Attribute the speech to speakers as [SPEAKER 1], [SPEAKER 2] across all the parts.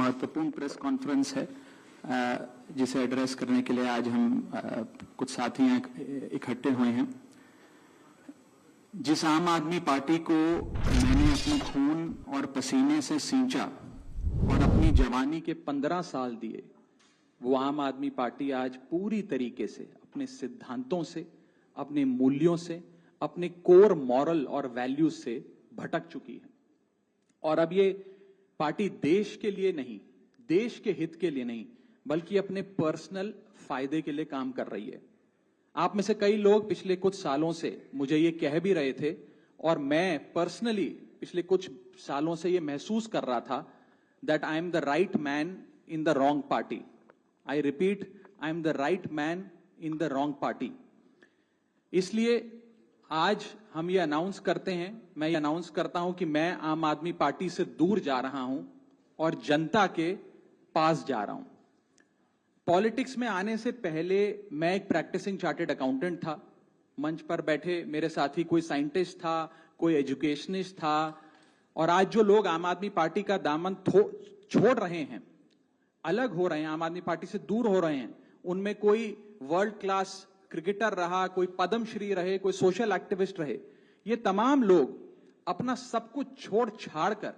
[SPEAKER 1] महत्वपूर्ण press conference है जिसे एड्रेस करने के लिए आज हम कुछ साथी इकट्ठे हुए हैं। जिस आम आदमी पार्टी को मैंने अपने खून और पसीने से सींचा और अपनी जवानी के 15 साल दिए, वो आम आदमी पार्टी आज पूरी तरीके से अपने सिद्धांतों से, अपने मूल्यों से, अपने कोर मॉरल और वैल्यूज से भटक चुकी है। और अब ये पार्टी देश के लिए नहीं, देश के हित के लिए नहीं, बल्कि अपने पर्सनल फायदे के लिए काम कर रही है। आप में से कई लोग पिछले कुछ सालों से मुझे ये कह भी रहे थे और मैं पर्सनली पिछले कुछ सालों से ये महसूस कर रहा था that I am the right man in the wrong party. I repeat, I am the right man in the wrong party. इसलिए आज हम ये अनाउंस करते हैं, मैं ये अनाउंस करता हूं कि मैं आम आदमी पार्टी से दूर जा रहा हूं और जनता के पास जा रहा हूं। पॉलिटिक्स में आने से पहले मैं एक प्रैक्टिसिंग चार्टर्ड अकाउंटेंट था। मंच पर बैठे मेरे साथी कोई साइंटिस्ट था, कोई एजुकेशनिस्ट था, और आज जो लोग आम आदमी पार्टी का दामन छोड़ रहे हैं, अलग हो रहे हैं, आम आदमी पार्टी से दूर हो रहे हैं, उनमें कोई वर्ल्ड क्लास क्रिकेटर रहा, कोई पद्मश्री रहे, कोई सोशल एक्टिविस्ट रहे। ये तमाम लोग अपना सब कुछ छोड़ छाड़ कर,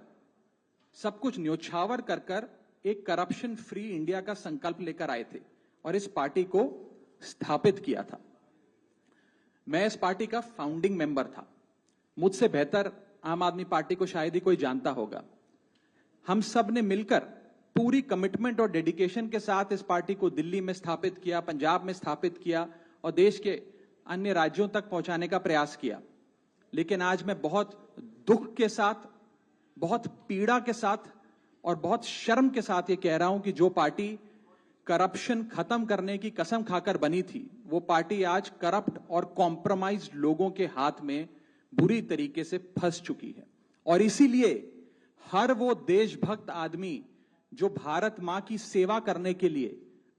[SPEAKER 1] सब कुछ न्योछावर कर कर एक करप्शन फ्री इंडिया का संकल्प लेकर आए थे और इस पार्टी को स्थापित किया था। मैं इस पार्टी का फाउंडिंग मेंबर था। मुझसे बेहतर आम आदमी पार्टी को शायद ही कोई जानता होगा। हम सब ने मिलकर पूरी कमिटमेंट और डेडिकेशन के साथ इस पार्टी को दिल्ली में स्थापित किया, पंजाब में स्थापित किया और देश के अन्य राज्यों तक पहुंचाने का प्रयास किया। लेकिन आज मैं बहुत दुख के साथ, बहुत पीड़ा के साथ और बहुत शर्म के साथ ये कह रहा हूं कि जो पार्टी करप्शन खत्म करने की कसम खाकर बनी थी, वो पार्टी आज करप्ट और कॉम्प्रोमाइज्ड लोगों के हाथ में बुरी तरीके से फंस चुकी है। और इसीलिए हर वो देशभक्त आदमी जो भारत मां की सेवा करने के लिए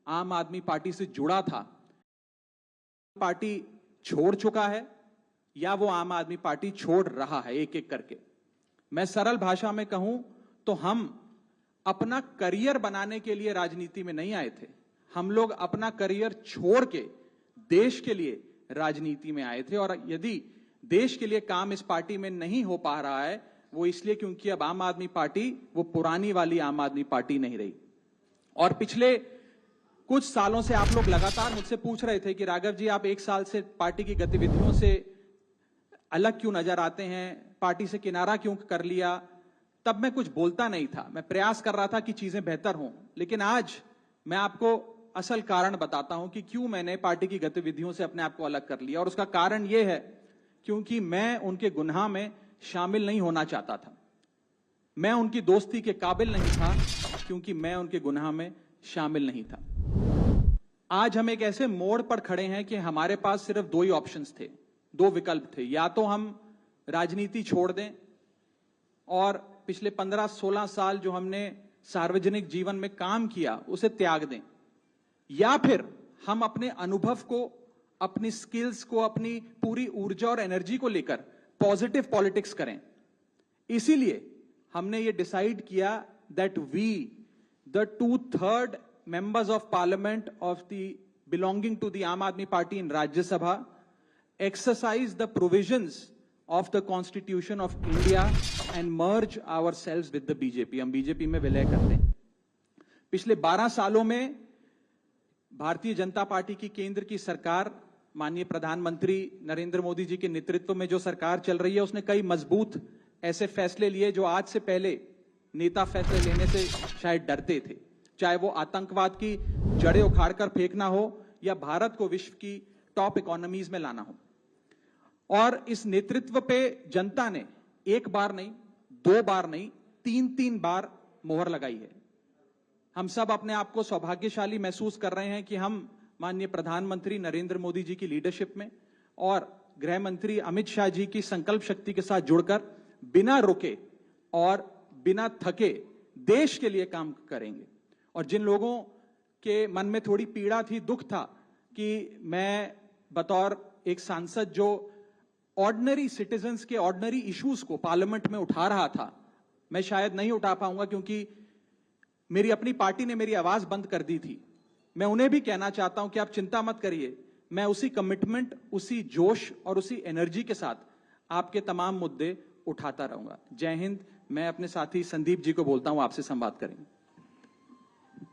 [SPEAKER 1] आम आदमी पार्टी से जुड़ा था, पार्टी छोड़ चुका है या वो आम आदमी पार्टी छोड़ रहा है एक एक करके। मैं सरल भाषा में कहूं तो हम अपना करियर बनाने के लिए राजनीति में नहीं आए थे। हम लोग अपना करियर छोड़ के देश के लिए राजनीति में आए थे। और यदि देश के लिए काम इस पार्टी में नहीं हो पा रहा है, वो इसलिए क्योंकि अब आम आदमी पार्टी वो पुरानी वाली आम आदमी पार्टी नहीं रही। और पिछले कुछ सालों से आप लोग लगातार मुझसे पूछ रहे थे कि राघव जी, आप एक साल से पार्टी की गतिविधियों से अलग क्यों नजर आते हैं, पार्टी से किनारा क्यों कर लिया। तब मैं कुछ बोलता नहीं था, मैं प्रयास कर रहा था कि चीजें बेहतर हों। लेकिन आज मैं आपको असल कारण बताता हूं कि क्यों मैंने पार्टी की गतिविधियों से अपने आप को अलग कर लिया। और उसका कारण यह है क्योंकि मैं उनके गुनाह में शामिल नहीं होना चाहता था। मैं उनकी दोस्ती के काबिल नहीं था क्योंकि मैं उनके गुनाह में शामिल नहीं था। आज हम एक ऐसे मोड़ पर खड़े हैं कि हमारे पास सिर्फ दो ही ऑप्शंस थे, दो विकल्प थे। या तो हम राजनीति छोड़ दें और पिछले 15-16 साल जो हमने सार्वजनिक जीवन में काम किया उसे त्याग दें, या फिर हम अपने अनुभव को, अपनी स्किल्स को, अपनी पूरी ऊर्जा और एनर्जी को लेकर पॉजिटिव पॉलिटिक्स करें। इसीलिए हमने ये डिसाइड किया that we, the 2/3 members of parliament of the belonging to the Aam Aadmi Party in Rajya Sabha exercise the provisions of the Constitution of India and merge ourselves with the BJP। हम BJP में विलय करते हैं। पिछले 12 सालों में Bharatiya Janata party की केंद्र की सरकार, माननीय प्रधानमंत्री नरेंद्र मोदी जी के नेतृत्व में जो सरकार चल रही है, उसने कई मजबूत ऐसे फैसले लिए जो आज से पहले नेता फैसले लेने से शायद डरते थे। चाहे वो आतंकवाद की जड़ें उखाड़कर फेंकना हो या भारत को विश्व की टॉप इकोनॉमीज में लाना हो। और इस नेतृत्व पे जनता ने एक बार नहीं, 2 बार नहीं, 3 बार मोहर लगाई है। हम सब अपने आप को सौभाग्यशाली महसूस कर रहे हैं कि हम माननीय प्रधानमंत्री नरेंद्र मोदी जी की लीडरशिप में और गृह मंत्री अमित शाह जी की संकल्प शक्ति के साथ जुड़कर बिना रुके और बिना थके देश के लिए काम करेंगे। और जिन लोगों के मन में थोड़ी पीड़ा थी, दुख था कि मैं बतौर एक सांसद जो ऑर्डिनरी सिटीजन्स के ऑर्डिनरी इश्यूज को पार्लियामेंट में उठा रहा था, मैं शायद नहीं उठा पाऊंगा क्योंकि मेरी अपनी पार्टी ने मेरी आवाज बंद कर दी थी, मैं उन्हें भी कहना चाहता हूं कि आप चिंता मत करिए, मैं उसी कमिटमेंट, उसी जोश और उसी एनर्जी के साथ आपके तमाम मुद्दे उठाता रहूंगा। जय हिंद। मैं अपने साथी संदीप जी को बोलता हूं, आपसे संवाद करेंगे।